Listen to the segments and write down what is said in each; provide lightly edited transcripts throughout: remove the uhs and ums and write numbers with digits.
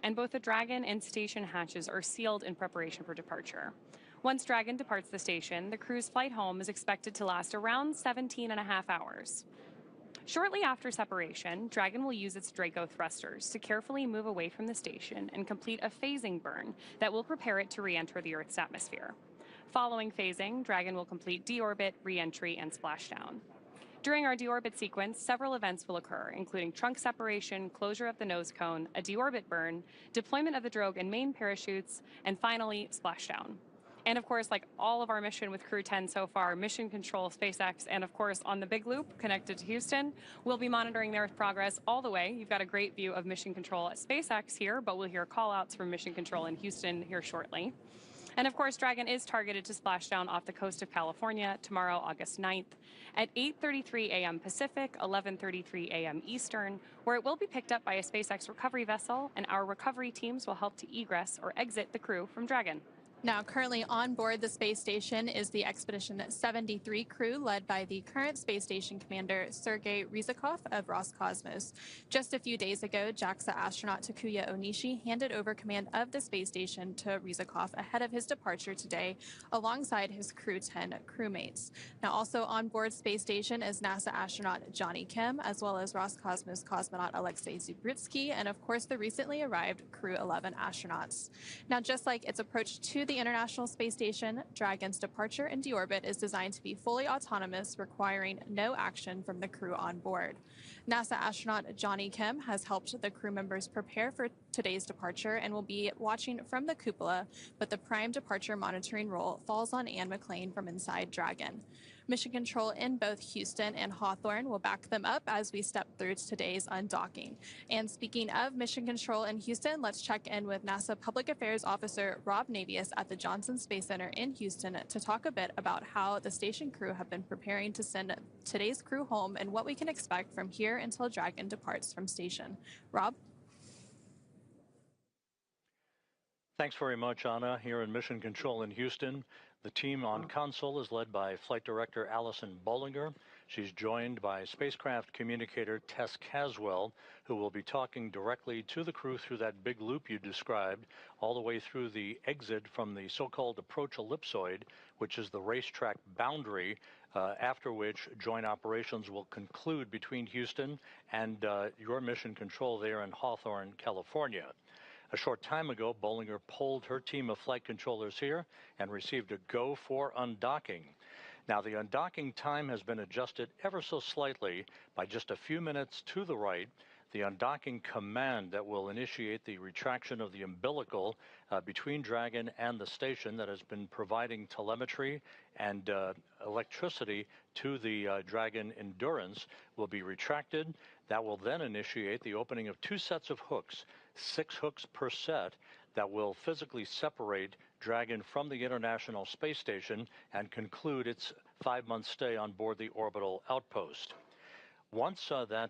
and both the Dragon and station hatches are sealed in preparation for departure. Once Dragon departs the station, the crew's flight home is expected to last around 17 and a half hours. Shortly after separation, Dragon will use its Draco thrusters to carefully move away from the station and complete a phasing burn that will prepare it to re-enter the Earth's atmosphere. Following phasing, Dragon will complete deorbit, re-entry, and splashdown. During our deorbit sequence, several events will occur, including trunk separation, closure of the nose cone, a deorbit burn, deployment of the drogue and main parachutes, and finally, splashdown. And of course, like all of our mission with Crew-10 so far, Mission Control, SpaceX, and of course on the big loop connected to Houston, we'll be monitoring their progress all the way. You've got a great view of Mission Control at SpaceX here, but we'll hear call-outs from Mission Control in Houston here shortly. And of course, Dragon is targeted to splash down off the coast of California tomorrow, August 9th, at 8:33 a.m. Pacific, 11:33 a.m. Eastern, where it will be picked up by a SpaceX recovery vessel, and our recovery teams will help to egress or exit the crew from Dragon. Now, currently on board the space station is the Expedition 73 crew led by the current space station commander, Sergei Ryzhikov of Roscosmos. Just a few days ago, JAXA astronaut Takuya Onishi handed over command of the space station to Ryzhikov ahead of his departure today, alongside his Crew-10 crewmates. Now, also on board space station is NASA astronaut Johnny Kim, as well as Roscosmos cosmonaut Alexei Zubrytsky, and of course the recently arrived Crew-11 astronauts. Now, just like its approach to the International Space Station, Dragon's departure and deorbit is designed to be fully autonomous, requiring no action from the crew on board. NASA astronaut Johnny Kim has helped the crew members prepare for today's departure and will be watching from the cupola, but the prime departure monitoring role falls on McClain from inside Dragon. Mission Control in both Houston and Hawthorne will back them up as we step through today's undocking. And speaking of Mission Control in Houston, let's check in with NASA Public Affairs Officer Rob Navius at the Johnson Space Center in Houston to talk a bit about how the station crew have been preparing to send today's crew home and what we can expect from here until Dragon departs from station. Rob? Thanks very much, Anna. Here in Mission Control in Houston, the team on console is led by Flight Director Allison Bollinger. She's joined by spacecraft communicator Tess Caswell, who will be talking directly to the crew through that big loop you described, all the way through the exit from the so-called approach ellipsoid, which is the racetrack boundary, after which joint operations will conclude between Houston and your Mission Control there in Hawthorne, California. A short time ago, Bollinger polled her team of flight controllers here and received a go for undocking. Now, the undocking time has been adjusted ever so slightly by just a few minutes to the right. The undocking command that will initiate the retraction of the umbilical between Dragon and the station that has been providing telemetry and electricity to the Dragon Endurance will be retracted. That will then initiate the opening of 2 sets of hooks, 6 hooks per set, that will physically separate Dragon from the International Space Station and conclude its 5-month stay on board the orbital outpost. Once that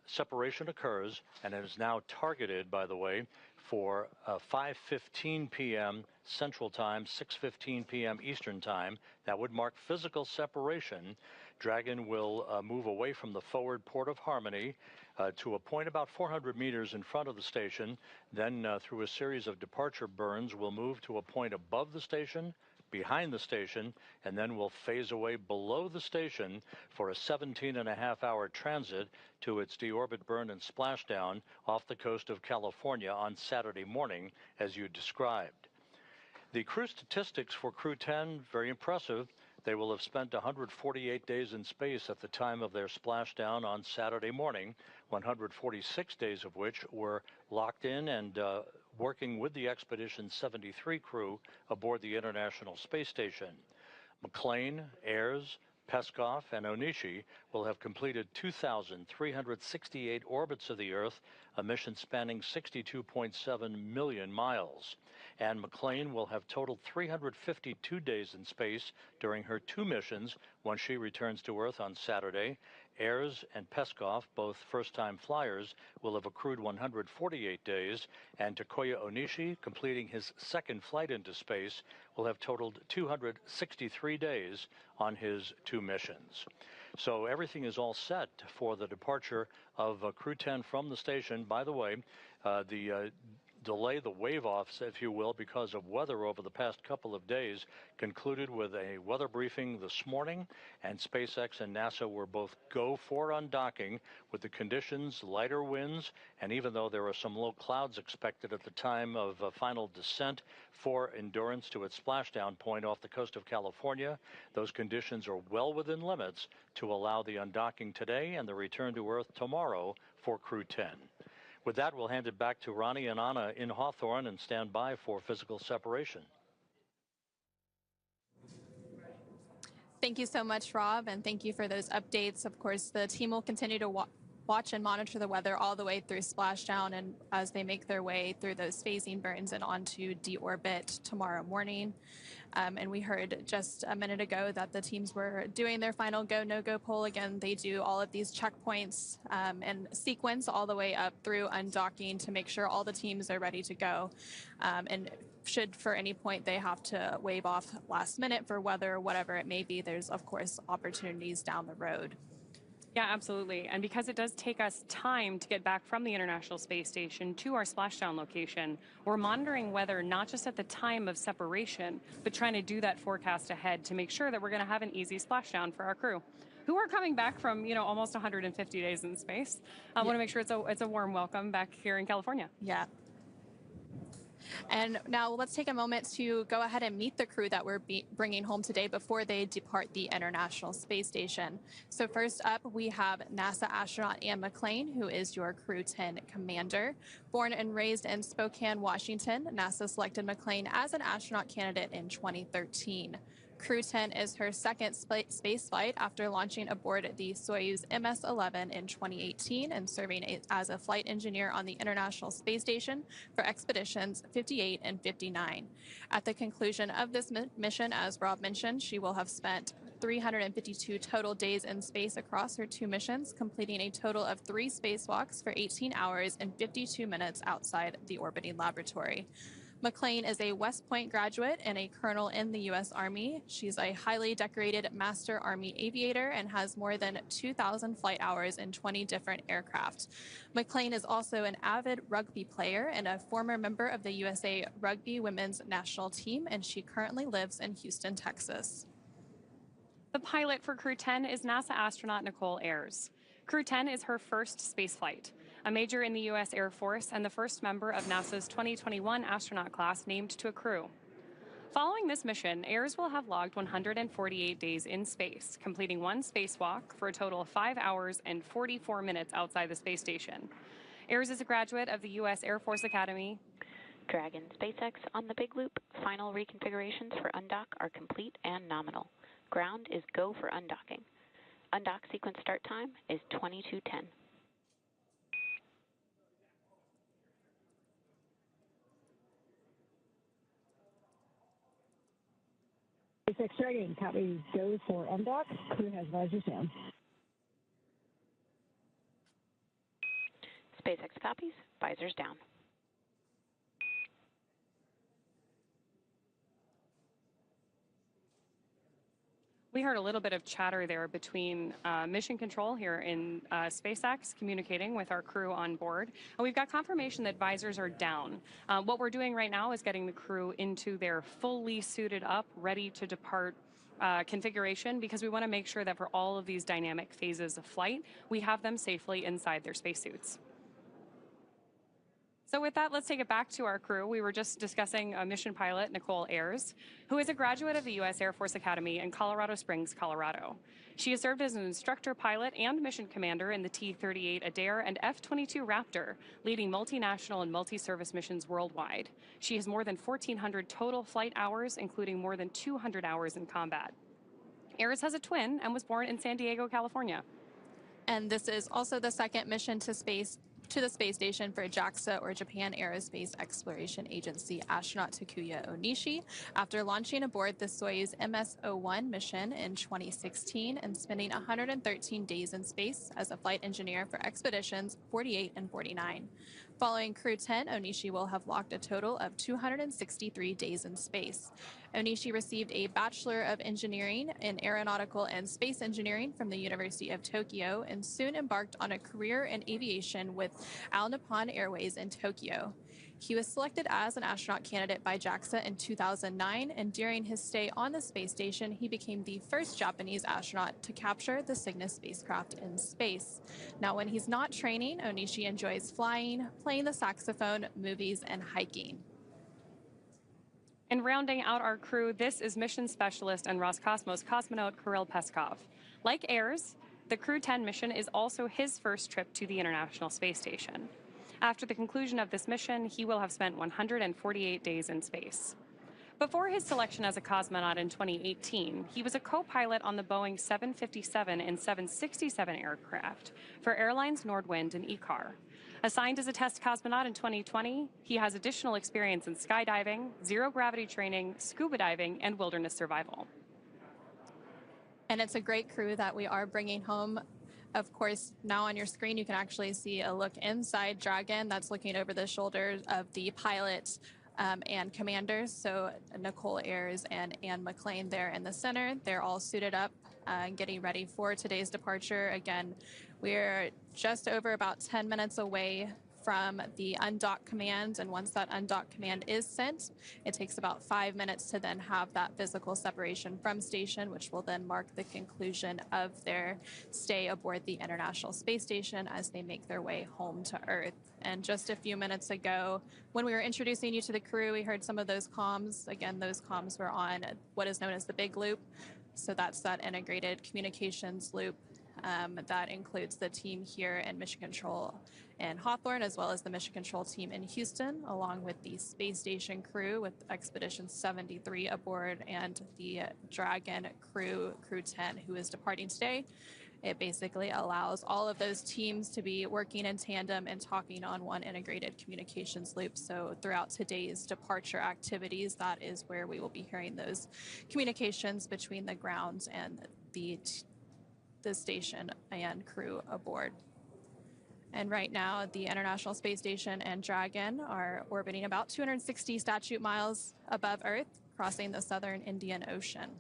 separation occurs, and it is now targeted, by the way, for 5:15 p.m. Central Time, 6:15 p.m. Eastern Time, that would mark physical separation. Dragon will move away from the forward port of Harmony to a point about 400 meters in front of the station. Then through a series of departure burns, we'll move to a point above the station, behind the station, and then we'll phase away below the station for a 17.5-hour transit to its deorbit burn and splashdown off the coast of California on Saturday morning, as you described. The crew statistics for Crew-10, very impressive. They will have spent 148 days in space at the time of their splashdown on Saturday morning, 146 days of which were locked in and working with the Expedition 73 crew aboard the International Space Station. McClain, Ayers, Peskov, and Onishi will have completed 2,368 orbits of the Earth, a mission spanning 62.7 million miles. And McClain will have totaled 352 days in space during her 2 missions when she returns to Earth on Saturday. Ayers and Peskov, both first-time flyers, will have accrued 148 days, and Takuya Onishi, completing his 2nd flight into space, will have totaled 263 days on his 2 missions. So everything is all set for the departure of Crew-10 from the station. By the way, the delay, the wave-offs, if you will, because of weather over the past couple of days, concluded with a weather briefing this morning, and SpaceX and NASA were both go for undocking with the conditions, lighter winds, and even though there are some low clouds expected at the time of final descent for Endurance to its splashdown point off the coast of California, those conditions are well within limits to allow the undocking today and the return to Earth tomorrow for Crew-10. With that, we'll hand it back to Ronnie and Anna in Hawthorne and stand by for physical separation. Thank you so much, Rob, and thank you for those updates. Of course, the team will continue to watch and monitor the weather all the way through splashdown and as they make their way through those phasing burns and onto deorbit tomorrow morning. And we heard just a minute ago that the teams were doing their final go, no-go poll. Again, they do all of these checkpoints and sequence all the way up through undocking to make sure all the teams are ready to go. And should for any point they have to wave off last minute for weather or whatever it may be, there's of course opportunities down the road. Yeah, absolutely. And because it does take us time to get back from the International Space Station to our splashdown location, we're monitoring weather not just at the time of separation, but trying to do that forecast ahead to make sure that we're going to have an easy splashdown for our crew, who are coming back from, almost 150 days in space. I want to make sure it's a warm welcome back here in California. Yeah. And now let's take a moment to go ahead and meet the crew that we're bringing home today before they depart the International Space Station. So first up, we have NASA astronaut Anne McClain, who is your Crew-10 commander. Born and raised in Spokane, Washington, NASA selected McClain as an astronaut candidate in 2013. Crew-10 is her second space flight after launching aboard the Soyuz MS-11 in 2018 and serving as a flight engineer on the International Space Station for expeditions 58 and 59. At the conclusion of this mission, as Rob mentioned, she will have spent 352 total days in space across her 2 missions, completing a total of 3 spacewalks for 18 hours and 52 minutes outside the orbiting laboratory. McClain is a West Point graduate and a colonel in the U.S. Army. She's a highly decorated Master Army aviator and has more than 2,000 flight hours in 20 different aircraft. McClain is also an avid rugby player and a former member of the USA Rugby Women's National Team, and she currently lives in Houston, Texas. The pilot for Crew-10 is NASA astronaut Nichole Ayers. Crew-10 is her first space flight. A major in the U.S. Air Force and the first member of NASA's 2021 astronaut class named to a crew. Following this mission, Ayers will have logged 148 days in space, completing 1 spacewalk for a total of 5 hours and 44 minutes outside the space station. Ayers is a graduate of the U.S. Air Force Academy. Dragon SpaceX on the Big Loop. Final reconfigurations for undock are complete and nominal. Ground is go for undocking. Undock sequence start time is 22:10. SpaceX Dragon, copy, go for undock. Crew has visors down. SpaceX copies, visors down. We heard a little bit of chatter there between mission control here in SpaceX communicating with our crew on board. And we've got confirmation that visors are down. What we're doing right now is getting the crew into their fully suited up, ready to depart configuration, because we want to make sure that for all of these dynamic phases of flight, we have them safely inside their spacesuits. So with that, let's take it back to our crew. We were just discussing mission pilot Nichole Ayers, who is a graduate of the U.S. Air Force Academy in Colorado Springs, Colorado. She has served as an instructor pilot and mission commander in the T-38 Adair and F-22 Raptor, leading multinational and multi-service missions worldwide. She has more than 1,400 total flight hours, including more than 200 hours in combat. Ayers has a twin and was born in San Diego, California. And this is also the second mission to the space station for JAXA, or Japan Aerospace Exploration Agency astronaut Takuya Onishi, after launching aboard the Soyuz MS-01 mission in 2016 and spending 113 days in space as a flight engineer for expeditions 48 and 49. Following Crew-10, Onishi will have logged a total of 263 days in space. Onishi received a Bachelor of Engineering in Aeronautical and Space Engineering from the University of Tokyo and soon embarked on a career in aviation with All Nippon Airways in Tokyo. He was selected as an astronaut candidate by JAXA in 2009, and during his stay on the space station, he became the first Japanese astronaut to capture the Cygnus spacecraft in space. Now, when he's not training, Onishi enjoys flying, playing the saxophone, movies, and hiking. And rounding out our crew, this is mission specialist and Roscosmos cosmonaut Kirill Peskov. Like Ayers, the Crew-10 mission is also his first trip to the International Space Station. After the conclusion of this mission, he will have spent 148 days in space. Before his selection as a cosmonaut in 2018, he was a co-pilot on the Boeing 757 and 767 aircraft for airlines Nordwind and ECAR. Assigned as a test cosmonaut in 2020, he has additional experience in skydiving, zero-gravity training, scuba diving, and wilderness survival. And it's a great crew that we are bringing home. Of course, now on your screen, you can actually see a look inside Dragon that's looking over the shoulders of the pilot and commanders. So Nichole, Ayers, and McClain there in the center. They're all suited up and getting ready for today's departure. Again, we're just over about 10 minutes away from the undock command, and once that undock command is sent, it takes about 5 minutes to then have that physical separation from station, which will then mark the conclusion of their stay aboard the International Space Station as they make their way home to Earth. And just a few minutes ago, when we were introducing you to the crew, we heard some of those comms. Again, those comms were on what is known as the big loop. So that's that integrated communications loop that includes the team here in Mission Control in Hawthorne, as well as the Mission Control team in Houston, along with the space station crew with Expedition 73 aboard and the Dragon Crew-10, who is departing today. It basically allows all of those teams to be working in tandem and talking on one integrated communications loop. So throughout today's departure activities, that is where we will be hearing those communications between the ground and the station and crew aboard. And right now, the International Space Station and Dragon are orbiting about 260 statute miles above Earth, crossing the southern Indian Ocean.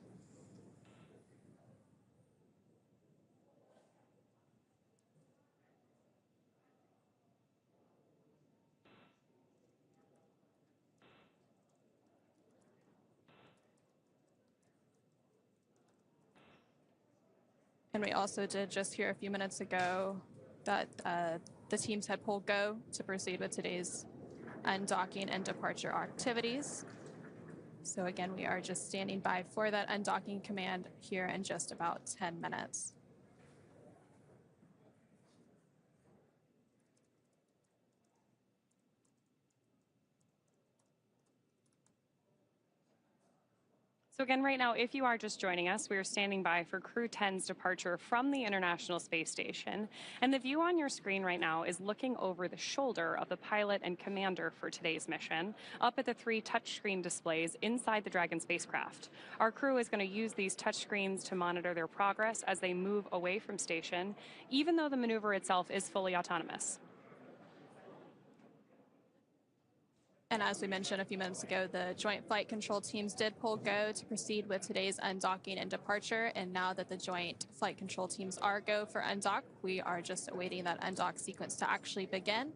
And we also did just hear a few minutes ago that the teams had pulled go to proceed with today's undocking and departure activities. So again, we are just standing by for that undocking command here in just about 10 minutes. So again, right now, if you are just joining us, we are standing by for Crew-10's departure from the International Space Station. And the view on your screen right now is looking over the shoulder of the pilot and commander for today's mission, up at the 3 touchscreen displays inside the Dragon spacecraft. Our crew is going to use these touchscreens to monitor their progress as they move away from station, even though the maneuver itself is fully autonomous. And as we mentioned a few minutes ago, the Joint Flight Control teams did pull go to proceed with today's undocking and departure. And now that the Joint Flight Control teams are go for undock, we are just awaiting that undock sequence to actually begin.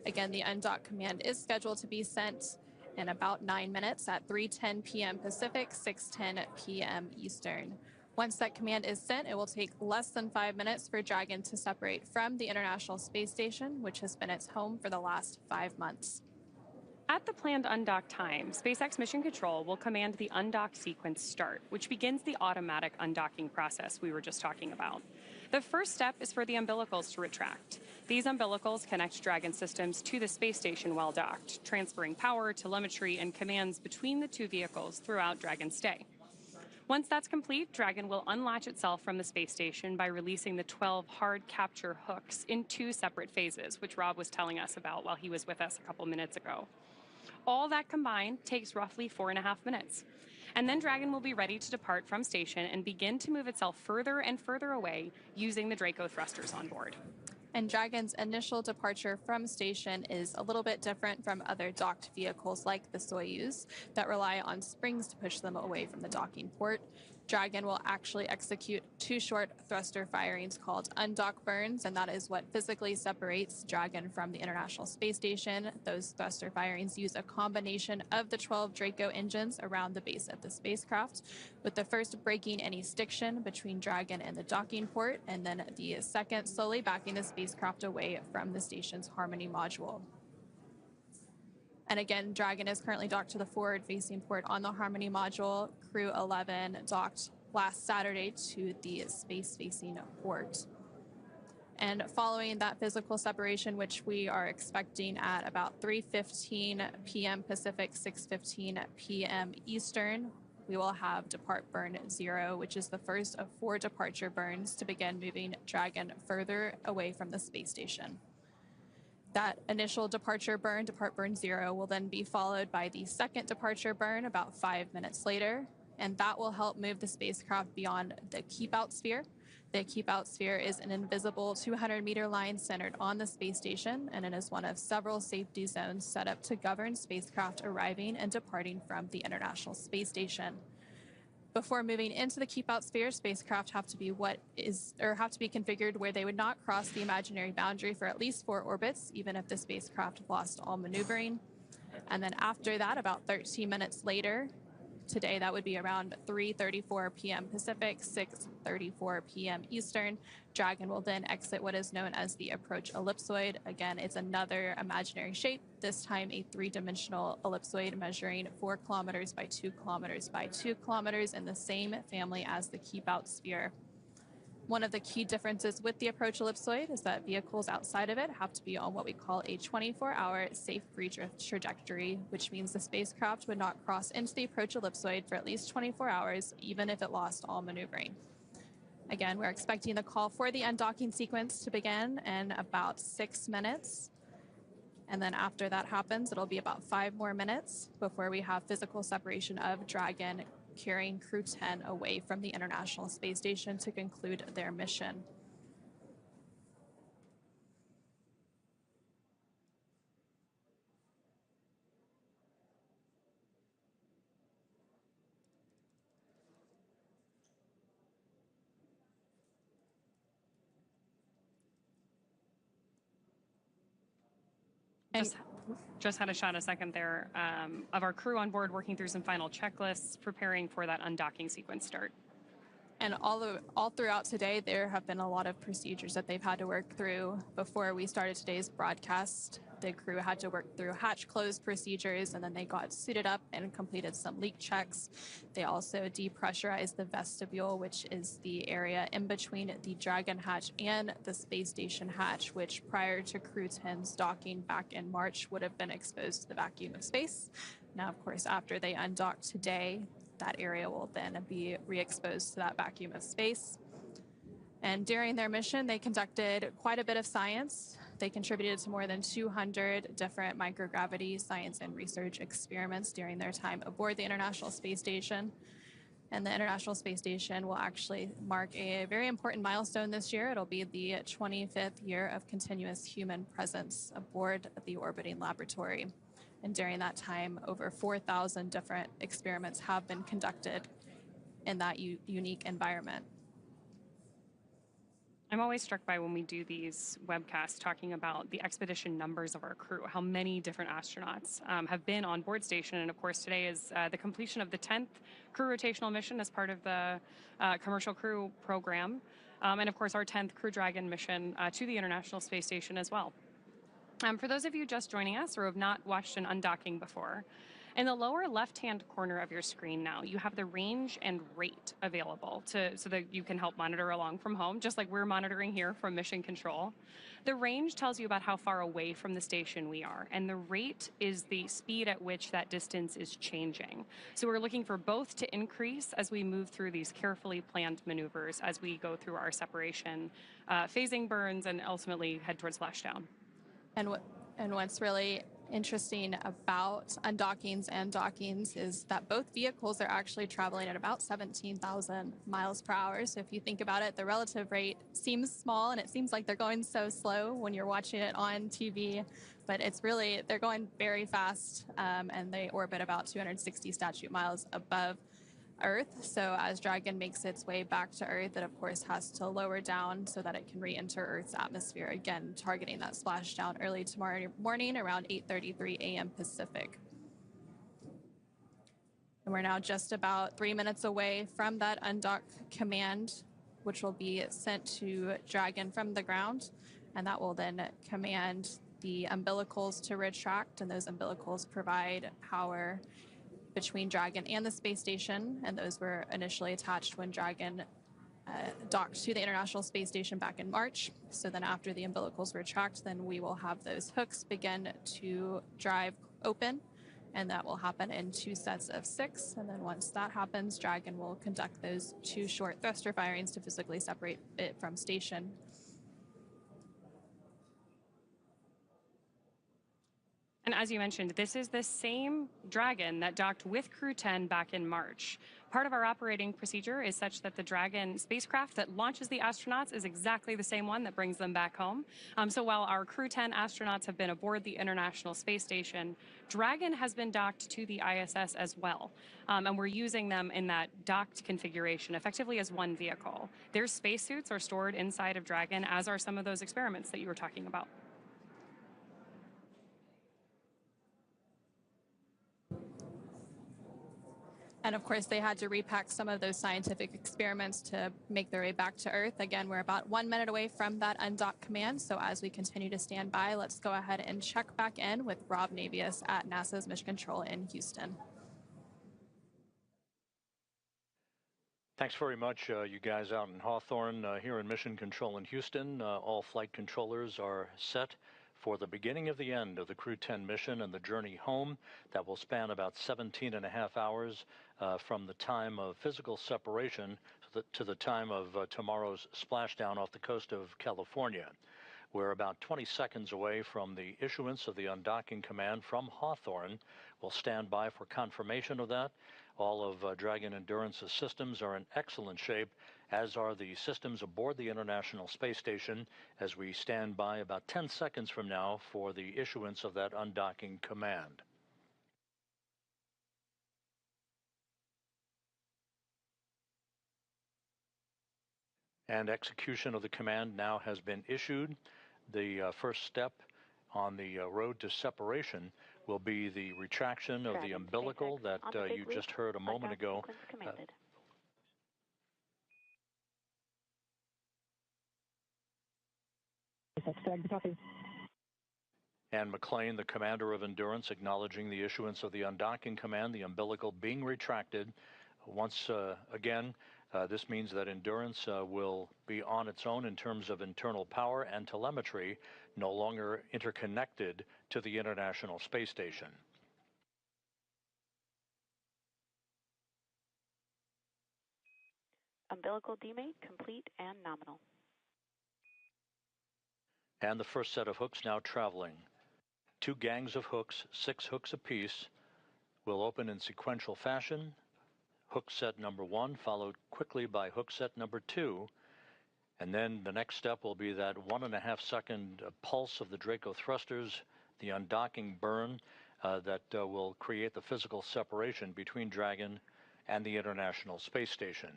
Again, the undock command is scheduled to be sent in about 9 minutes at 3:10 p.m. Pacific, 6:10 p.m. Eastern. Once that command is sent, it will take less than 5 minutes for Dragon to separate from the International Space Station, which has been its home for the last 5 months. At the planned undock time, SpaceX Mission Control will command the undock sequence start, which begins the automatic undocking process we were just talking about. The first step is for the umbilicals to retract. These umbilicals connect Dragon systems to the space station while docked, transferring power, telemetry, and commands between the two vehicles throughout Dragon's stay. Once that's complete, Dragon will unlatch itself from the space station by releasing the 12 hard capture hooks in 2 separate phases, which Rob was telling us about while he was with us a couple minutes ago. All that combined takes roughly 4.5 minutes. And then Dragon will be ready to depart from station and begin to move itself further and further away using the Draco thrusters on board. And Dragon's initial departure from station is a little bit different from other docked vehicles like the Soyuz that rely on springs to push them away from the docking port. Dragon will actually execute 2 short thruster firings called undock burns, and that is what physically separates Dragon from the International Space Station. Those thruster firings use a combination of the 12 Draco engines around the base of the spacecraft, with the first breaking any stiction between Dragon and the docking port, and then the second slowly backing the spacecraft away from the station's Harmony module. And again, Dragon is currently docked to the forward-facing port on the Harmony module. Crew-11 docked last Saturday to the space-facing port. And following that physical separation, which we are expecting at about 3:15 p.m. Pacific, 6:15 p.m. Eastern, we will have depart burn 0, which is the first of 4 departure burns to begin moving Dragon further away from the space station. That initial departure burn, depart burn 0, will then be followed by the second departure burn about 5 minutes later, and that will help move the spacecraft beyond the keep-out sphere. The keep-out sphere is an invisible 200-meter line centered on the space station, and it is one of several safety zones set up to govern spacecraft arriving and departing from the International Space Station. Before moving into the keep-out sphere, spacecraft have to be configured where they would not cross the imaginary boundary for at least 4 orbits, even if the spacecraft lost all maneuvering. And then after that, about 13 minutes later, today that would be around 3:34 p.m. Pacific, 6:34 p.m. Eastern, Dragon will then exit what is known as the approach ellipsoid. Again, it's another imaginary shape, this time a 3-dimensional ellipsoid measuring 4 kilometers by 2 kilometers by 2 kilometers in the same family as the keep-out sphere. One of the key differences with the approach ellipsoid is that vehicles outside of it have to be on what we call a 24-hour safe redrift trajectory, which means the spacecraft would not cross into the approach ellipsoid for at least 24 hours, even if it lost all maneuvering. Again, we're expecting the call for the undocking sequence to begin in about 6 minutes. And then after that happens, it'll be about 5 more minutes before we have physical separation of Dragon carrying Crew-10 away from the International Space Station to conclude their mission. Just had a shot a second there of our crew on board working through some final checklists, preparing for that undocking sequence start. And all throughout today, there have been a lot of procedures that they've had to work through. Before we started today's broadcast, the crew had to work through hatch close procedures, and then they got suited up and completed some leak checks. They also depressurized the vestibule, which is the area in between the Dragon hatch and the space station hatch, which prior to Crew-10's docking back in March would have been exposed to the vacuum of space. Now, of course, after they undock today, that area will then be re-exposed to that vacuum of space. And during their mission, they conducted quite a bit of science. They contributed to more than 200 different microgravity science and research experiments during their time aboard the International Space Station. And the International Space Station will actually mark a very important milestone this year. It'll be the 25th year of continuous human presence aboard the orbiting laboratory. And during that time, over 4,000 different experiments have been conducted in that unique environment. I'm always struck by when we do these webcasts talking about the expedition numbers of our crew, how many different astronauts have been on board station. And of course, today is the completion of the 10th crew rotational mission as part of the commercial crew program. And of course, our 10th Crew Dragon mission to the International Space Station as well. For those of you just joining us or who have not watched an undocking before, in the lower left-hand corner of your screen now, you have the range and rate available so that you can help monitor along from home, just like we're monitoring here from Mission Control. The range tells you about how far away from the station we are, and the rate is the speed at which that distance is changing. So we're looking for both to increase as we move through these carefully planned maneuvers as we go through our separation, phasing burns, and ultimately head towards splashdown. And what's really interesting about undockings and dockings is that both vehicles are actually traveling at about 17,000 miles per hour. So if you think about it, the relative rate seems small and it seems like they're going so slow when you're watching it on TV, but it's really, they're going very fast and they orbit about 260 statute miles above Earth. So as Dragon makes its way back to Earth, it of course has to lower down so that it can re-enter Earth's atmosphere, again targeting that splashdown early tomorrow morning around 8:33 a.m. Pacific. And we're now just about 3 minutes away from that undock command, which will be sent to Dragon from the ground, and that will then command the umbilicals to retract, and those umbilicals provide power between Dragon and the space station, and those were initially attached when Dragon docked to the International Space Station back in March. So then after the umbilicals retract, then we will have those hooks begin to drive open, and that will happen in 2 sets of 6. And then once that happens, Dragon will conduct those 2 short thruster firings to physically separate it from station. And as you mentioned, this is the same Dragon that docked with Crew-10 back in March. Part of our operating procedure is such that the Dragon spacecraft that launches the astronauts is exactly the same one that brings them back home. So while our Crew-10 astronauts have been aboard the International Space Station, Dragon has been docked to the ISS as well. And we're using them in that docked configuration, effectively as one vehicle. Their spacesuits are stored inside of Dragon, as are some of those experiments that you were talking about. And of course, they had to repack some of those scientific experiments to make their way back to Earth. Again, we're about 1 minute away from that undock command. So as we continue to stand by, let's go ahead and check back in with Rob Navius at NASA's Mission Control in Houston. Thanks very much, you guys out in Hawthorne. Here in Mission Control in Houston, all flight controllers are set for the beginning of the end of the Crew-10 mission and the journey home that will span about 17.5 hours from the time of physical separation to the time of tomorrow's splashdown off the coast of California. We're about 20 seconds away from the issuance of the undocking command from Hawthorne. We'll stand by for confirmation of that. All of Dragon Endurance's systems are in excellent shape, as are the systems aboard the International Space Station, as we stand by about 10 seconds from now for the issuance of that undocking command. And execution of the command now has been issued. The first step on the road to separation will be the retraction of the umbilical that you just heard a moment ago. And McClain, the commander of Endurance, acknowledging the issuance of the undocking command, the umbilical being retracted. Once again, this means that Endurance will be on its own in terms of internal power and telemetry, no longer interconnected to the International Space Station. Umbilical demate complete and nominal. And the first set of hooks now traveling. 2 gangs of hooks, 6 hooks apiece, will open in sequential fashion. Hook set number 1 followed quickly by hook set number 2. And then the next step will be that 1.5 second pulse of the Draco thrusters, the undocking burn that will create the physical separation between Dragon and the International Space Station.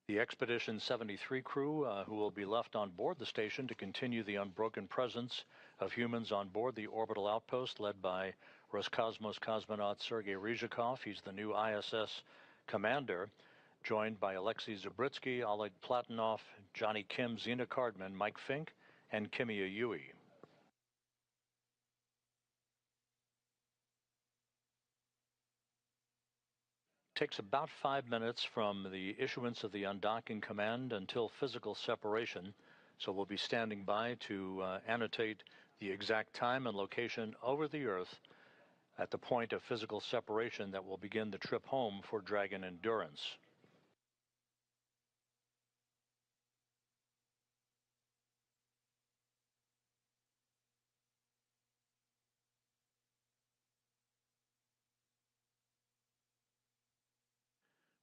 The Expedition 73 crew, who will be left on board the station to continue the unbroken presence of humans on board the orbital outpost led by Roscosmos cosmonaut Sergei Ryzhikov. He's the new ISS commander, joined by Alexei Zabritsky, Oleg Platonov, Johnny Kim, Zena Cardman, Mike Fink, and Kimia Yui. Takes about 5 minutes from the issuance of the undocking command until physical separation, so we'll be standing by to annotate the exact time and location over the Earth at the point of physical separation that will begin the trip home for Dragon Endurance.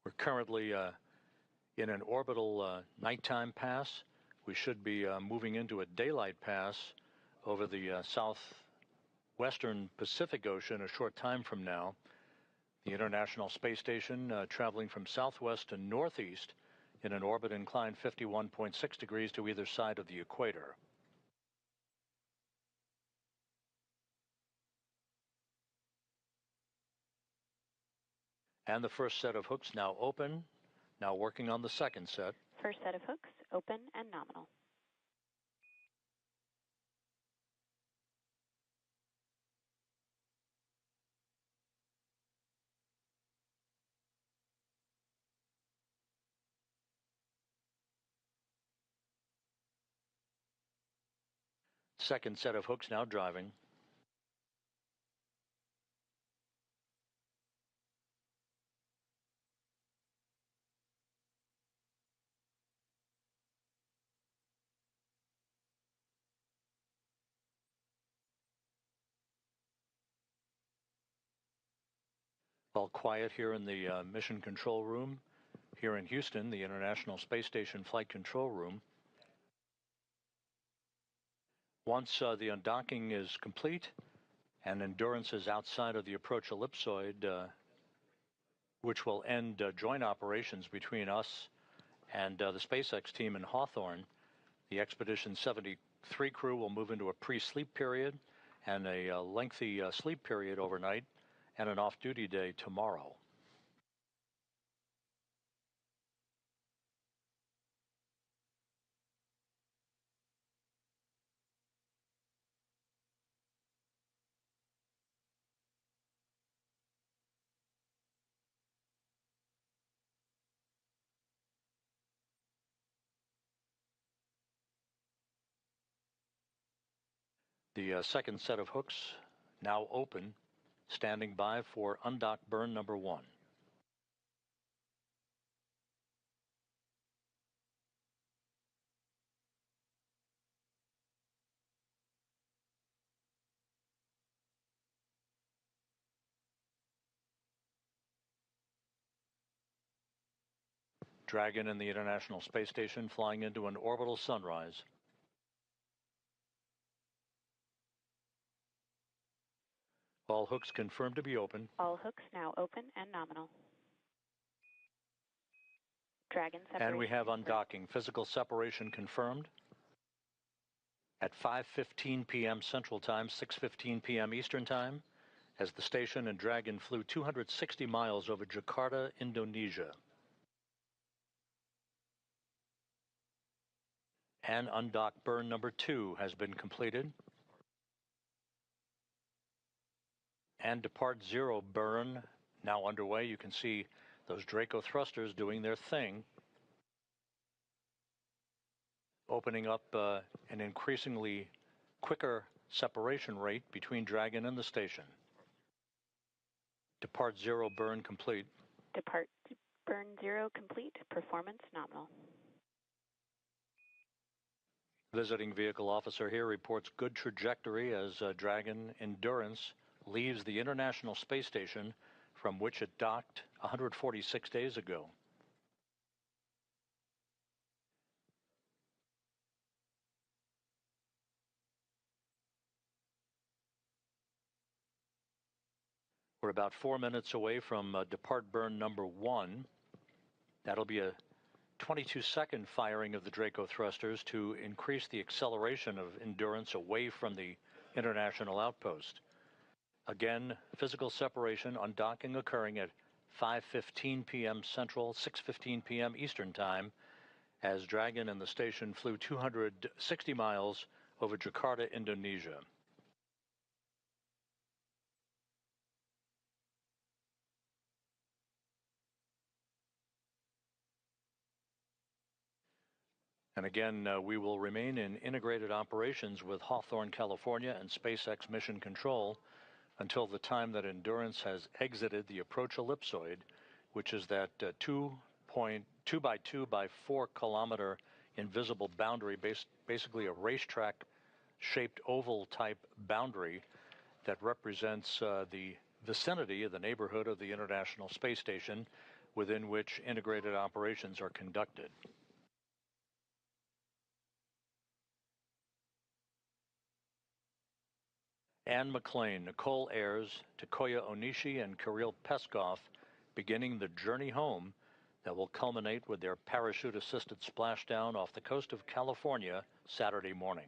We're currently in an orbital nighttime pass We should be moving into a daylight pass over the southwestern Pacific Ocean a short time from now. The International Space Station traveling from southwest to northeast in an orbit inclined 51.6 degrees to either side of the equator. And the first set of hooks now open, now working on the second set. First set of hooks, open and nominal. Second set of hooks now driving. All quiet here in the mission control room. Here in Houston, the International Space Station Flight Control Room. Once the undocking is complete and Endurance is outside of the approach ellipsoid, which will end joint operations between us and the SpaceX team in Hawthorne, the Expedition 73 crew will move into a pre-sleep period and a lengthy sleep period overnight and an off-duty day tomorrow. The second set of hooks now open, standing by for undock burn number 1. Dragon and the International Space Station flying into an orbital sunrise. All hooks confirmed to be open. All hooks now open and nominal. Dragon separation. And we have undocking. Physical separation confirmed at 5:15 p.m. Central Time, 6:15 p.m. Eastern Time, as the station and Dragon flew 260 miles over Jakarta, Indonesia. And undock burn number 2 has been completed. And depart 0 burn now underway. You can see those Draco thrusters doing their thing, opening up an increasingly quicker separation rate between Dragon and the station. Depart 0 burn complete. Depart burn 0 complete. Performance nominal. Visiting vehicle officer here reports good trajectory as Dragon Endurance leaves the International Space Station, from which it docked 146 days ago. We're about 4 minutes away from depart burn number 1. That'll be a 22-second firing of the Draco thrusters to increase the acceleration of Endurance away from the international outpost. Again, physical separation, undocking occurring at 5:15 p.m. Central, 6:15 p.m. Eastern Time, as Dragon and the station flew 260 miles over Jakarta, Indonesia. And again, we will remain in integrated operations with Hawthorne, California and SpaceX Mission Control until the time that Endurance has exited the approach ellipsoid, which is that 2 by 2 by 4 kilometer invisible boundary, basically a racetrack shaped oval type boundary that represents the vicinity of the neighborhood of the International Space Station within which integrated operations are conducted. Anne McClain, Nichole Ayers, Takuya Onishi, and Kirill Peskov beginning the journey home that will culminate with their parachute-assisted splashdown off the coast of California Saturday morning.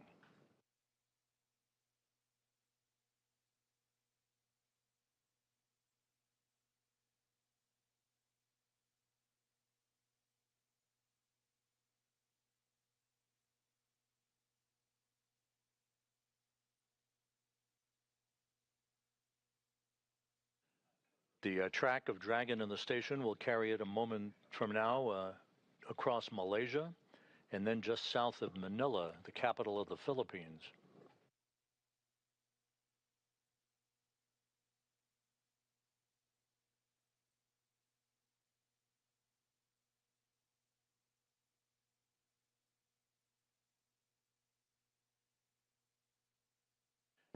The track of Dragon in the station will carry it a moment from now across Malaysia and then just south of Manila, the capital of the Philippines.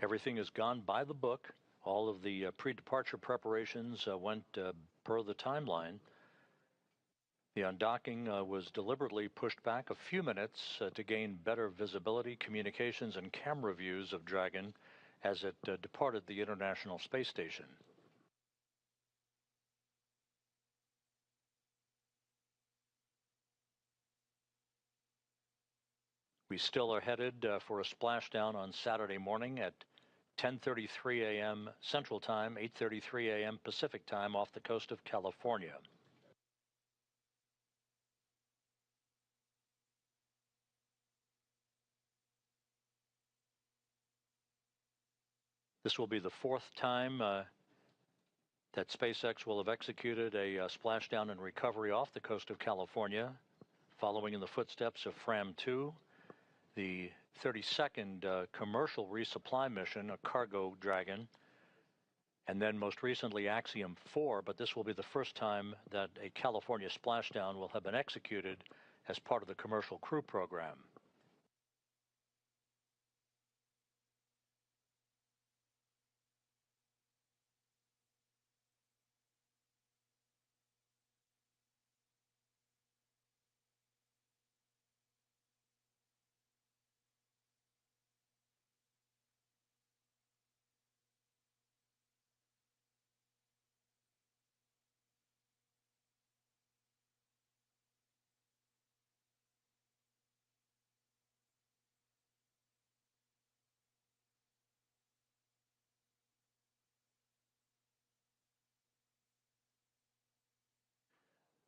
Everything has gone by the book. All of the pre-departure preparations went per the timeline. The undocking was deliberately pushed back a few minutes to gain better visibility, communications, and camera views of Dragon as it departed the International Space Station. We still are headed for a splashdown on Saturday morning at 10:33 a.m. Central Time, 8:33 a.m. Pacific Time off the coast of California. This will be the fourth time that SpaceX will have executed a splashdown and recovery off the coast of California, following in the footsteps of Fram-2, the 32nd commercial resupply mission, a cargo Dragon, and then most recently Axiom 4, but this will be the first time that a California splashdown will have been executed as part of the commercial crew program.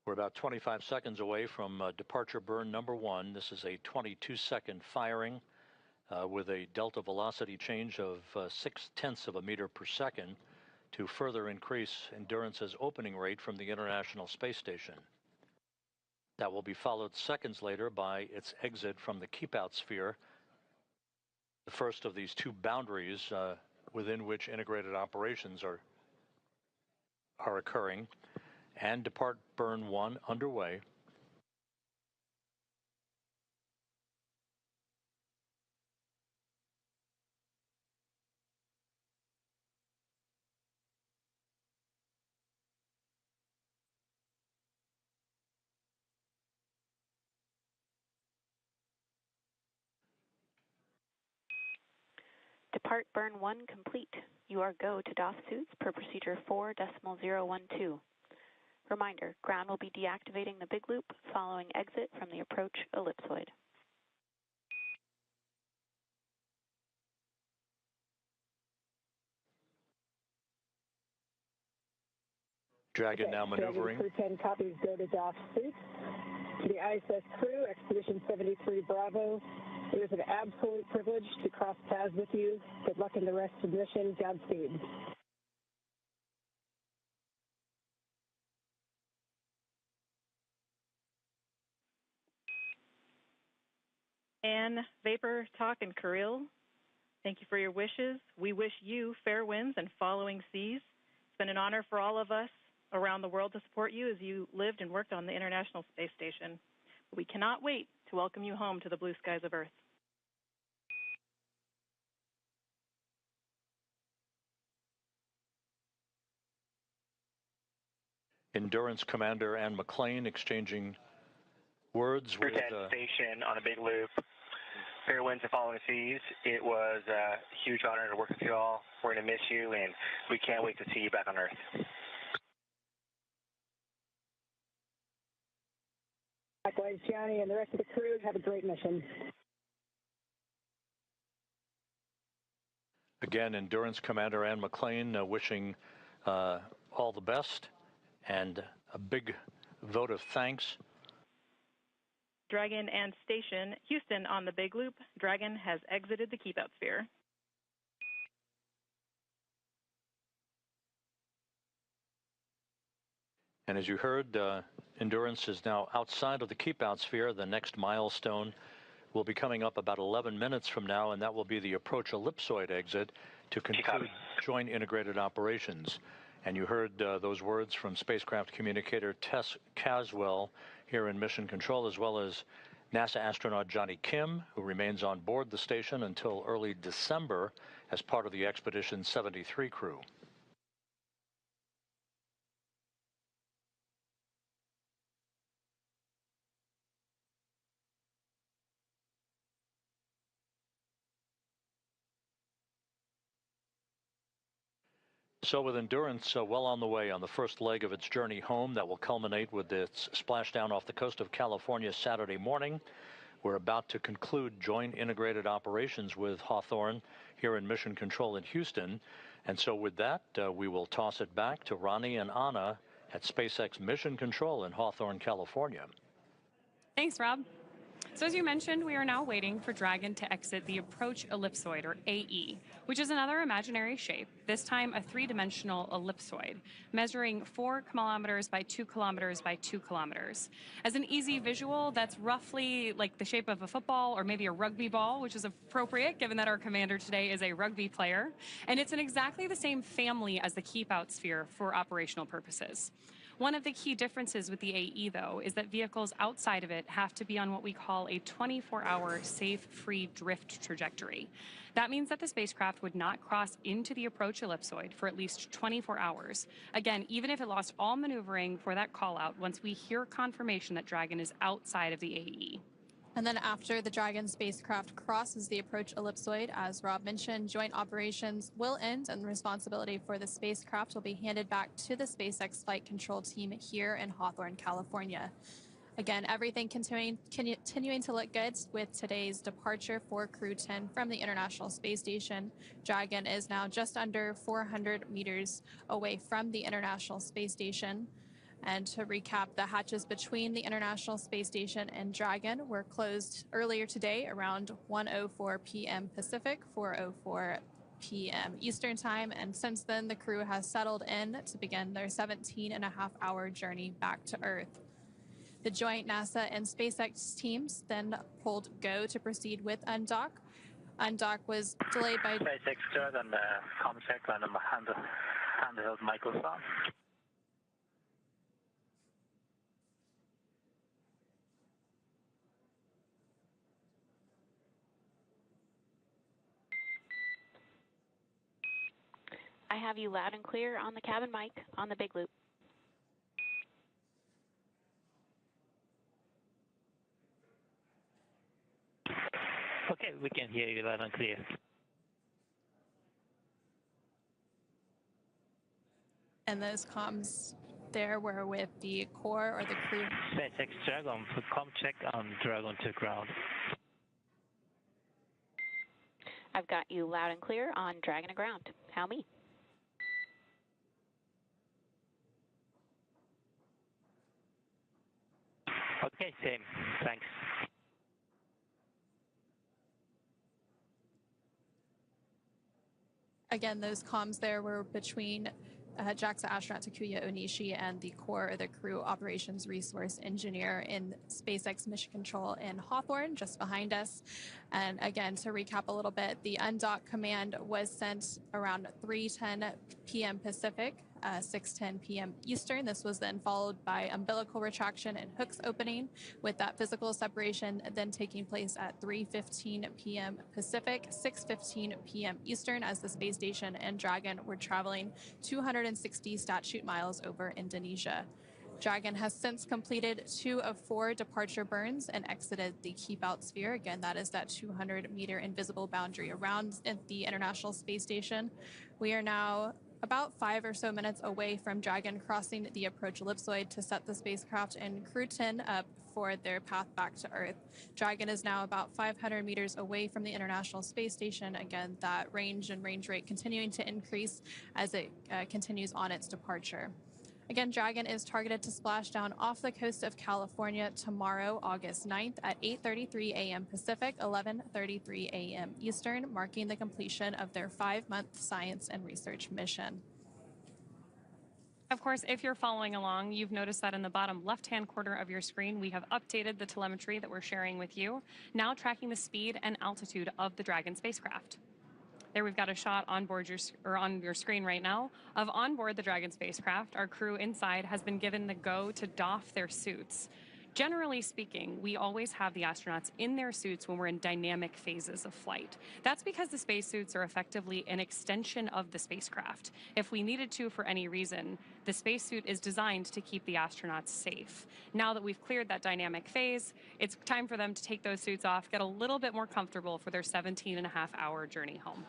We're about 25 seconds away from departure burn number 1. This is a 22-second firing with a delta velocity change of 0.6 of a meter per second to further increase Endurance's opening rate from the International Space Station. That will be followed seconds later by its exit from the keep-out sphere, the first of these two boundaries within which integrated operations are occurring, and depart burn 1 underway. Depart burn 1 complete. You are go to DOF suits per procedure 4.012. Reminder, ground will be deactivating the big loop following exit from the approach ellipsoid. Dragon now maneuvering. Crew-10 copies, go to DOF suits. To the ISS crew, Expedition 73 Bravo, it was an absolute privilege to cross paths with you. Good luck in the rest of the mission. Godspeed. Anne, Vapor, Talk, and Kirill, thank you for your wishes. We wish you fair winds and following seas. It's been an honor for all of us around the world to support you as you lived and worked on the International Space Station. We cannot wait to welcome you home to the blue skies of Earth. Endurance Commander Anne McClain exchanging words with Crew-10 station on a big loop. fair winds and following seas. It was a huge honor to work with you all. We're going to miss you, and we can't wait to see you back on Earth. Likewise, Gianni and the rest of the crew, have a great mission. Again, Endurance Commander Ann McClain wishing all the best and a big vote of thanks. Dragon and Station, Houston on the Big Loop. Dragon has exited the keep-out sphere. And as you heard, Endurance is now outside of the keep-out sphere. The next milestone will be coming up about 11 minutes from now, and that will be the approach ellipsoid exit to conclude joint integrated operations. And you heard those words from spacecraft communicator Tess Caswell here in Mission Control, as well as NASA astronaut Johnny Kim, who remains on board the station until early December as part of the Expedition 73 crew. So with Endurance well on the way on the first leg of its journey home that will culminate with its splashdown off the coast of California Saturday morning, we're about to conclude joint integrated operations with Hawthorne here in Mission Control in Houston. And so with that, we will toss it back to Ronnie and Anna at SpaceX Mission Control in Hawthorne, California. Thanks, Rob. So as you mentioned, we are now waiting for Dragon to exit the approach ellipsoid, or AE, which is another imaginary shape, this time a three-dimensional ellipsoid, measuring 4 kilometers by 2 kilometers by 2 kilometers. As an easy visual, that's roughly like the shape of a football or maybe a rugby ball, which is appropriate given that our commander today is a rugby player. And it's in exactly the same family as the keep-out sphere for operational purposes. One of the key differences with the AE, though, is that vehicles outside of it have to be on what we call a 24-hour safe, free drift trajectory. That means that the spacecraft would not cross into the approach ellipsoid for at least 24 hours. Again, even if it lost all maneuvering for that call-out once we hear confirmation that Dragon is outside of the AE. And then after the Dragon spacecraft crosses the approach ellipsoid, as Rob mentioned, joint operations will end and the responsibility for the spacecraft will be handed back to the SpaceX flight control team here in Hawthorne, California. Again, everything continuing to look good with today's departure for Crew-10 from the International Space Station. Dragon is now just under 400 meters away from the International Space Station. And to recap, the hatches between the International Space Station and Dragon were closed earlier today around 1:04 p.m. Pacific, 4:04 p.m. Eastern Time. And since then, the crew has settled in to begin their 17.5-hour journey back to Earth. The joint NASA and SpaceX teams then pulled go to proceed with undock. Undock was delayed by SpaceX Crew on the com check on the handheld microphone. I have you loud and clear on the cabin mic on the Big Loop. Okay, we can hear you loud and clear. And those comms there were with the core or the crew. SpaceX Dragon, com check on Dragon to ground. I've got you loud and clear on Dragon to ground. How me? Okay, same. Thanks. Again, those comms there were between JAXA astronaut Takuya Onishi and the core or the crew operations resource engineer in SpaceX Mission Control in Hawthorne, just behind us. And again, to recap a little bit, the undock command was sent around 3:10 p.m. Pacific, 6:10 p.m. Eastern. This was then followed by umbilical retraction and hooks opening, with that physical separation then taking place at 3:15 p.m. Pacific, 6:15 p.m. Eastern, as the space station and Dragon were traveling 260 statute miles over Indonesia. Dragon has since completed 2 of 4 departure burns and exited the keep-out sphere. Again, that is that 200-meter invisible boundary around the International Space Station. We are now about 5 or so minutes away from Dragon crossing the approach ellipsoid to set the spacecraft and Crew-10 up for their path back to Earth. Dragon is now about 500 meters away from the International Space Station. Again, that range and range rate continuing to increase as it continues on its departure. Again, Dragon is targeted to splash down off the coast of California tomorrow, August 9th at 8:33 a.m. Pacific, 11:33 a.m. Eastern, marking the completion of their 5-month science and research mission. Of course, if you're following along, you've noticed that in the bottom left-hand corner of your screen, we have updated the telemetry that we're sharing with you, now tracking the speed and altitude of the Dragon spacecraft. There we've got a shot on board on your screen right now of on board the Dragon spacecraft. Our crew inside has been given the go to doff their suits. Generally speaking, we always have the astronauts in their suits when we're in dynamic phases of flight. That's because the spacesuits are effectively an extension of the spacecraft. If we needed to for any reason, the spacesuit is designed to keep the astronauts safe. Now that we've cleared that dynamic phase, it's time for them to take those suits off, get a little bit more comfortable for their 17.5-hour journey home.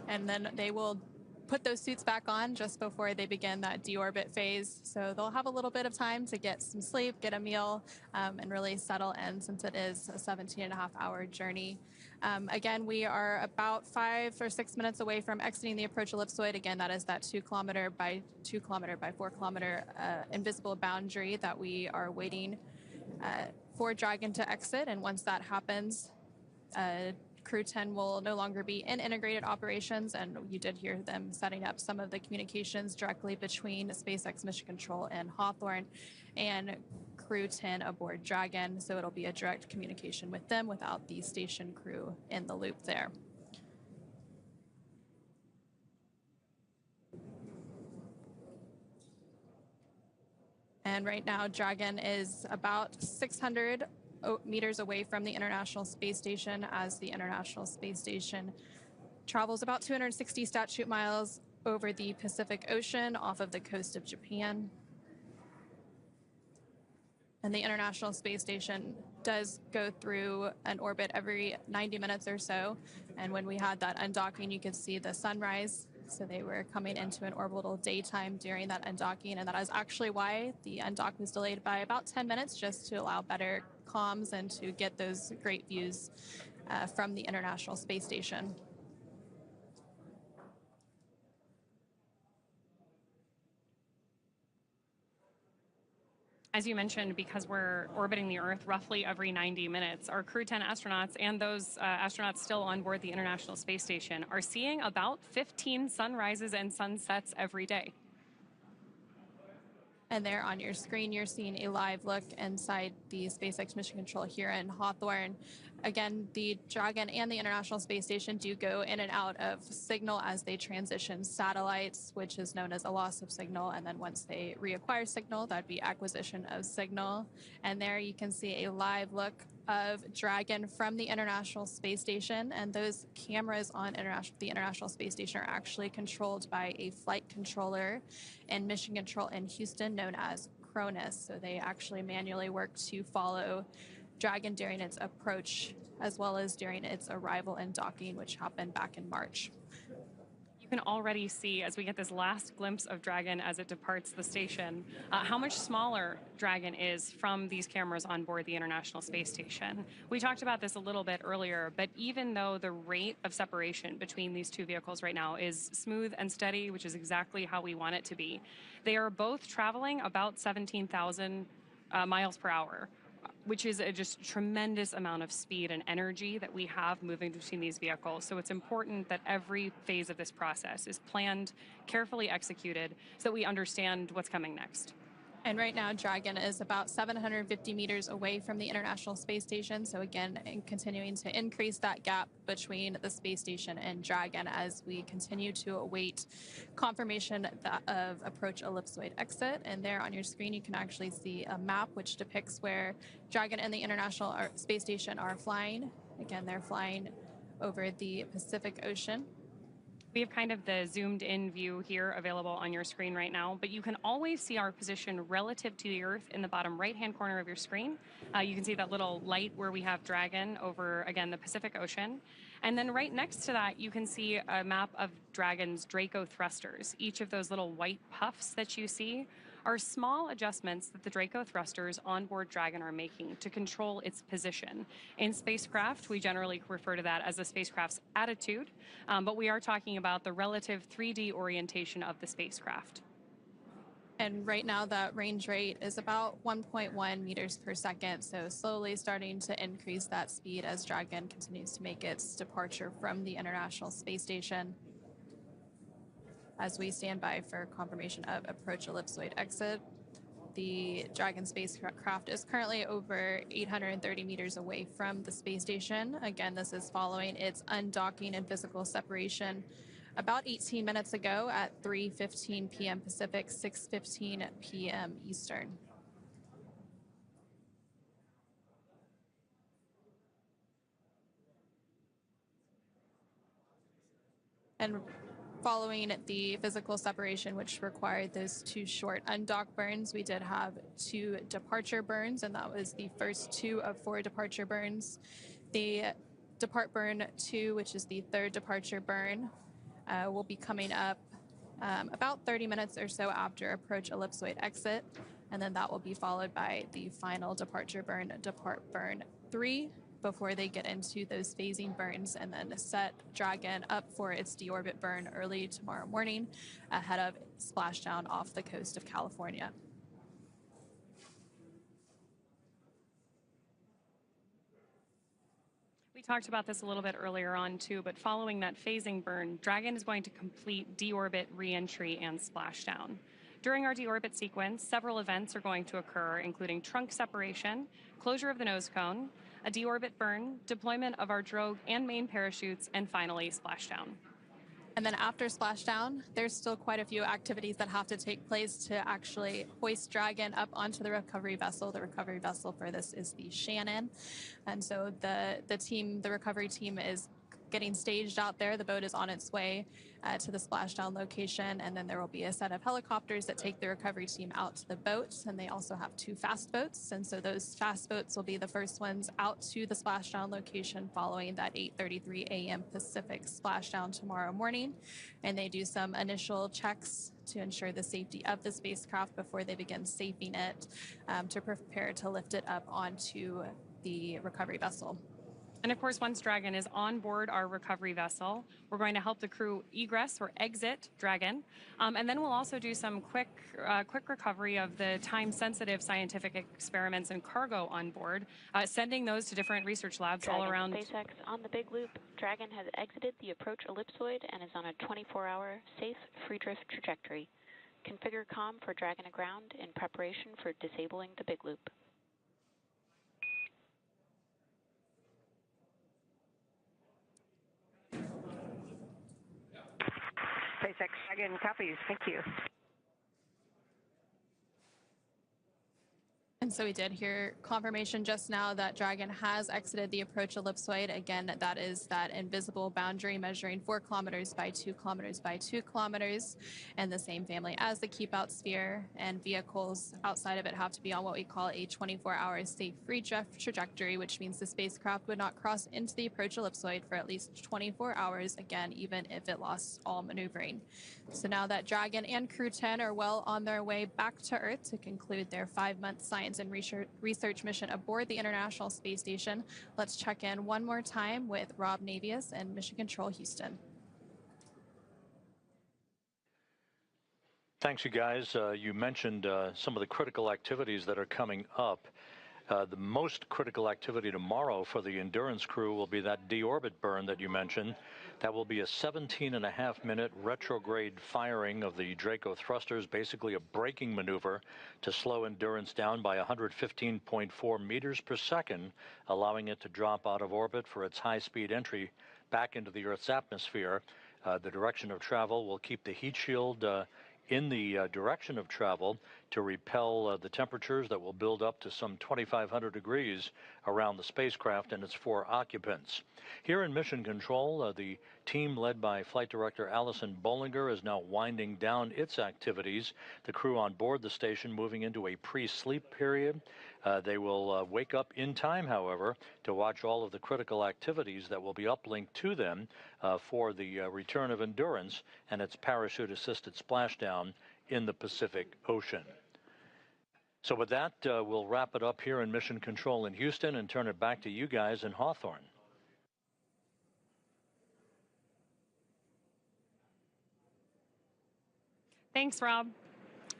And then they will put those suits back on just before they begin that deorbit phase. So they'll have a little bit of time to get some sleep, get a meal, and really settle in since it is a 17.5-hour journey. Again, we are about 5 or 6 minutes away from exiting the approach ellipsoid. Again, that is that 2 kilometer by 2 kilometer by 4 kilometer invisible boundary that we are waiting for Dragon to exit. And once that happens, Crew-10 will no longer be in integrated operations, and you did hear them setting up some of the communications directly between SpaceX Mission Control and Hawthorne and Crew-10 aboard Dragon, so it'll be a direct communication with them without the station crew in the loop there. And right now, Dragon is about 600 meters away from the International Space Station as the International Space Station travels about 260 statute miles over the Pacific Ocean off of the coast of Japan. And the International Space Station does go through an orbit every 90 minutes or so. And when we had that undocking, you could see the sunrise. So they were coming into an orbital daytime during that undocking, and that is actually why the undock was delayed by about 10 minutes, just to allow better comms and to get those great views from the International Space Station. As you mentioned, because we're orbiting the Earth roughly every 90 minutes, our Crew-10 astronauts and those astronauts still on board the International Space Station are seeing about 15 sunrises and sunsets every day. And there on your screen, you're seeing a live look inside the SpaceX Mission Control here in Hawthorne. Again, the Dragon and the International Space Station do go in and out of signal as they transition satellites, which is known as a loss of signal. And then once they reacquire signal, that'd be acquisition of signal. And there you can see a live look of Dragon from the International Space Station. And those cameras on the International Space Station are actually controlled by a flight controller and mission control in Houston known as Cronus. So they actually manually work to follow Dragon during its approach as well as during its arrival and docking, which happened back in March. You can already see, as we get this last glimpse of Dragon as it departs the station, how much smaller Dragon is from these cameras on board the International Space Station. We talked about this a little bit earlier, but even though the rate of separation between these two vehicles right now is smooth and steady, which is exactly how we want it to be, they are both traveling about 17,000 miles per hour, which is a just tremendous amount of speed and energy that we have moving between these vehicles. So it's important that every phase of this process is planned, carefully executed, so that we understand what's coming next. And right now, Dragon is about 750 meters away from the International Space Station. So again, continuing to increase that gap between the space station and Dragon as we continue to await confirmation of approach ellipsoid exit. And there on your screen, you can actually see a map which depicts where Dragon and the International Space Station are flying. Again, they're flying over the Pacific Ocean. We have kind of the zoomed in view here available on your screen right now, but you can always see our position relative to the Earth in the bottom right-hand corner of your screen. You can see that little light where we have Dragon over, again, the Pacific Ocean. And then right next to that, you can see a map of Dragon's Draco thrusters. Each of those little white puffs that you see are small adjustments that the Draco thrusters on board Dragon are making to control its position. In spacecraft, we generally refer to that as the spacecraft's attitude, but we are talking about the relative 3D orientation of the spacecraft. And right now that range rate is about 1.1 meters per second, so slowly starting to increase that speed as Dragon continues to make its departure from the International Space Station. As we stand by for confirmation of approach ellipsoid exit, the Dragon spacecraft is currently over 830 meters away from the space station. Again, this is following its undocking and physical separation about 18 minutes ago at 3:15 p.m. Pacific, 6:15 p.m. Eastern. And following the physical separation, which required those 2 short undock burns, we did have 2 departure burns, and that was the first 2 of 4 departure burns. The depart burn 2, which is the 3rd departure burn, will be coming up about 30 minutes or so after approach ellipsoid exit, and then that will be followed by the final departure burn, depart burn 3, before they get into those phasing burns and then set Dragon up for its deorbit burn early tomorrow morning ahead of splashdown off the coast of California. We talked about this a little bit earlier on too, but following that phasing burn, Dragon is going to complete deorbit reentry and splashdown. During our deorbit sequence, several events are going to occur, including trunk separation, closure of the nose cone, a deorbit burn, deployment of our drogue and main parachutes, and finally splashdown. And then after splashdown, there's still quite a few activities that have to take place to actually hoist Dragon up onto the recovery vessel. The recovery vessel for this is the Shannon. And so the recovery team is getting staged out there. The boat is on its way to the splashdown location, and then there will be a set of helicopters that take the recovery team out to the boat, and they also have 2 fast boats, and so those fast boats will be the first ones out to the splashdown location following that 8:33 a.m. Pacific splashdown tomorrow morning, and they do some initial checks to ensure the safety of the spacecraft before they begin safing it to prepare to lift it up onto the recovery vessel. And of course, once Dragon is on board our recovery vessel, we're going to help the crew egress or exit Dragon. And then we'll also do some quick recovery of the time-sensitive scientific experiments and cargo on board, sending those to different research labs all around. SpaceX on the big loop. Dragon has exited the approach ellipsoid and is on a 24-hour safe free drift trajectory. Configure comm for Dragon aground in preparation for disabling the big loop. SpaceX Dragon copies. Thank you. And so we did hear confirmation just now that Dragon has exited the approach ellipsoid. Again, that is that invisible boundary measuring 4 kilometers by 2 kilometers by 2 kilometers, and the same family as the keep out sphere. And vehicles outside of it have to be on what we call a 24-hour safe free drift trajectory, which means the spacecraft would not cross into the approach ellipsoid for at least 24 hours, again, even if it lost all maneuvering. So now that Dragon and Crew-10 are well on their way back to Earth to conclude their 5-month science and research mission aboard the International Space Station, let's check in one more time with Rob Navius and Mission Control Houston. Thanks, you guys. You mentioned some of the critical activities that are coming up. The most critical activity tomorrow for the Endurance crew will be that deorbit burn that you mentioned. That will be a 17.5-minute retrograde firing of the Draco thrusters, basically a braking maneuver to slow Endurance down by 115.4 meters per second, allowing it to drop out of orbit for its high-speed entry back into the Earth's atmosphere. The direction of travel will keep the heat shield in the direction of travel. to repel the temperatures that will build up to some 2,500 degrees around the spacecraft and its 4 occupants. Here in Mission Control, the team led by Flight Director Allison Bollinger is now winding down its activities. The crew on board the station moving into a pre-sleep period. They will wake up in time, however, to watch all of the critical activities that will be uplinked to them for the return of Endurance and its parachute-assisted splashdown in the Pacific Ocean. So with that, we'll wrap it up here in Mission Control in Houston and turn it back to you guys in Hawthorne. Thanks, Rob.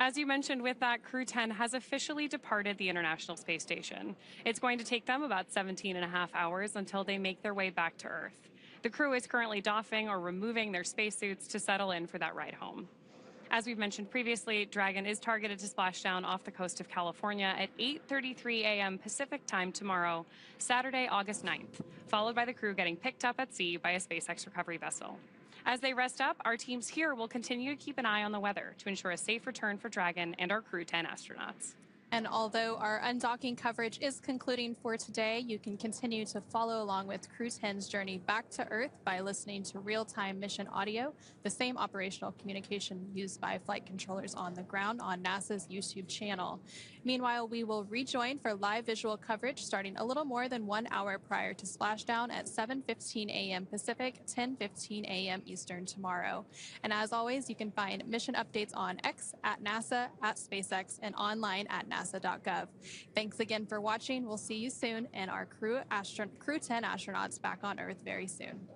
As you mentioned with that, Crew-10 has officially departed the International Space Station. It's going to take them about 17.5 hours until they make their way back to Earth. The crew is currently doffing or removing their spacesuits to settle in for that ride home. As we've mentioned previously, Dragon is targeted to splash down off the coast of California at 8:33 a.m. Pacific time tomorrow, Saturday, August 9th, followed by the crew getting picked up at sea by a SpaceX recovery vessel. As they rest up, our teams here will continue to keep an eye on the weather to ensure a safe return for Dragon and our Crew-10 astronauts. And although our undocking coverage is concluding for today, you can continue to follow along with Crew-10's journey back to Earth by listening to real-time mission audio, the same operational communication used by flight controllers on the ground on NASA's YouTube channel. Meanwhile, we will rejoin for live visual coverage starting a little more than 1 hour prior to splashdown at 7:15 a.m. Pacific, 10:15 a.m. Eastern tomorrow. And as always, you can find mission updates on X, at NASA, at SpaceX, and online at nasa.gov. Thanks again for watching. We'll see you soon, and our Crew-10 astronauts back on Earth very soon.